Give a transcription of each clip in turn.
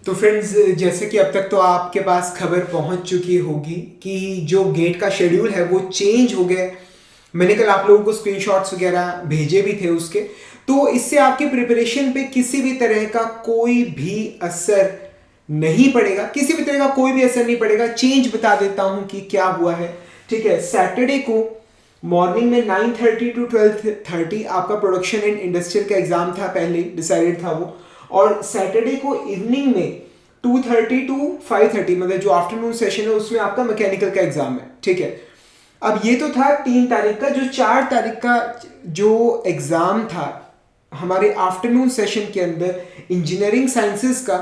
तो फ्रेंड्स, जैसे कि अब तक तो आपके पास खबर पहुंच चुकी होगी कि जो गेट का शेड्यूल है वो चेंज हो गया। मैंने कल आप लोगों को स्क्रीनशॉट्स वगैरह भेजे भी थे उसके। तो इससे आपकी प्रिपरेशन पे किसी भी तरह का कोई भी असर नहीं पड़ेगा, किसी भी तरह का कोई भी असर नहीं पड़ेगा। चेंज बता देता हूं कि क्या हुआ है। ठीक है, सैटरडे को मॉर्निंग में 9:30 टू 12:30 आपका प्रोडक्शन एंड इंडस्ट्रियल का एग्जाम था, पहले डिसाइडेड था वो। और सैटरडे को इवनिंग में 2:30 टू 5:30 मतलब जो आफ्टरनून सेशन है उसमें आपका मैकेनिकल का एग्जाम है। ठीक है, अब ये तो था 3 तारीख का। जो 4 तारीख का जो एग्जाम था हमारे आफ्टरनून सेशन के अंदर इंजीनियरिंग साइंसेस का,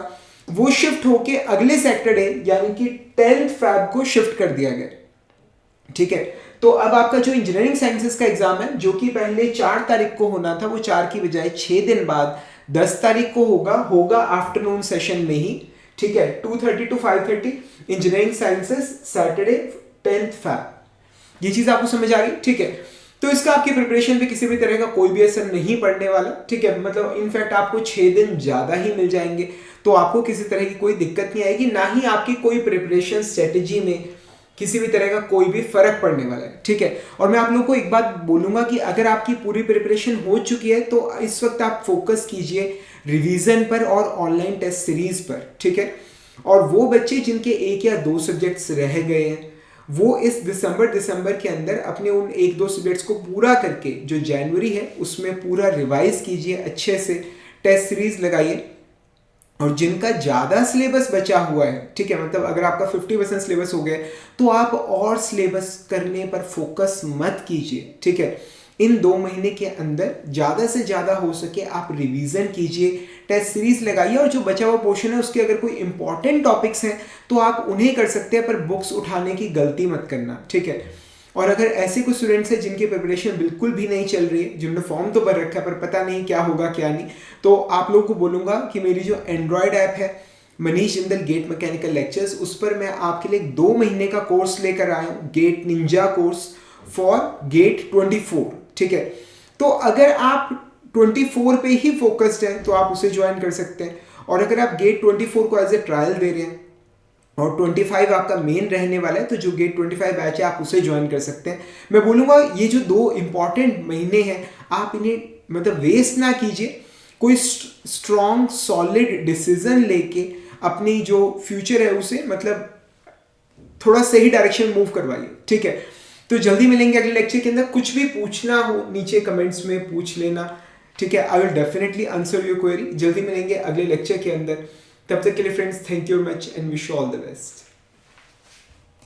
वो शिफ्ट होके अगले सैटरडे यानी कि 10th Feb को शिफ्ट कर दिया गया। ठीक है, तो अब आपका जो इंजीनियरिंग साइंसेस का एग्जाम है जो कि पहले 4 तारीख को होना था, वो 4 की बजाय 6 दिन बाद 10 तारीख को होगा आफ्टरनून सेशन में ही। ठीक है, 2:30 to 5:30 engineering sciences, Saturday 10th Feb। ये चीज आपको समझ आ गई? ठीक है, तो इसका आपकी प्रिपरेशन पे किसी भी तरह का कोई भी असर नहीं पड़ने वाला। ठीक है, मतलब इनफैक्ट आपको 6 दिन ज्यादा ही मिल जाएंगे, तो आपको किसी तरह की कोई दिक्कत नहीं आएगी, ना ही आपकी कोई प्रिपरेशन स्ट्रेटेजी में किसी भी तरह का कोई भी फर्क पड़ने वाला है। ठीक है, और मैं आप लोगों को एक बात बोलूंगा कि अगर आपकी पूरी प्रिपरेशन हो चुकी है तो इस वक्त आप फोकस कीजिए रिवीजन पर और ऑनलाइन टेस्ट सीरीज पर। ठीक है, और वो बच्चे जिनके 1 या 2 सब्जेक्ट्स रह गए हैं वो इस दिसंबर के अंदर अपने उन 1-2 सब्जेक्ट्स को पूरा करके जो जनवरी है उसमें पूरा रिवाइज कीजिए, अच्छे से टेस्ट सीरीज लगाइए। और जिनका ज़्यादा सिलेबस बचा हुआ है, ठीक है, मतलब अगर आपका 50% सिलेबस हो गया तो आप और सिलेबस करने पर फोकस मत कीजिए। ठीक है, इन 2 महीने के अंदर ज़्यादा से ज़्यादा हो सके आप रिवीजन कीजिए, टेस्ट सीरीज लगाइए, और जो बचा हुआ पोर्शन है उसके अगर कोई इंपॉर्टेंट टॉपिक्स हैं तो आप उन्हें कर सकते हैं, पर बुक्स उठाने की गलती मत करना। ठीक है, और अगर ऐसे कुछ स्टूडेंट्स हैं जिनकी प्रिपरेशन बिल्कुल भी नहीं चल रही है, जिन्होंने फॉर्म तो भर रखा है पर पता नहीं क्या होगा क्या नहीं, तो आप लोगों को बोलूँगा कि मेरी जो एंड्रॉयड ऐप है Manish Jindal GATE mechanical lectures, उस पर मैं आपके लिए 2 महीने का कोर्स लेकर आया हूँ, GATE ninja course for GATE 24। ठीक है, तो अगर आप 24 पे ही फोकस्ड हैं तो आप उसे ज्वाइन कर सकते हैं, और अगर आप गेट 24 को एज ए ट्रायल दे रहे हैं और 25 आपका मेन रहने वाला है तो जो गेट 25 बैच है आप उसे ज्वाइन कर सकते हैं। मैं बोलूँगा ये जो 2 इंपॉर्टेंट महीने हैं आप इन्हें मतलब वेस्ट ना कीजिए, कोई स्ट्रॉन्ग सॉलिड डिसीजन लेके अपनी जो फ्यूचर है उसे मतलब थोड़ा सही डायरेक्शन मूव करवाइए। ठीक है, तो जल्दी मिलेंगे अगले लेक्चर के अंदर। कुछ भी पूछना हो नीचे कमेंट्स में पूछ लेना। ठीक है, I will definitely answer your query. जल्दी मिलेंगे अगले लेक्चर के अंदर, तब तक के लिए friends thank you very much and wish you all the best.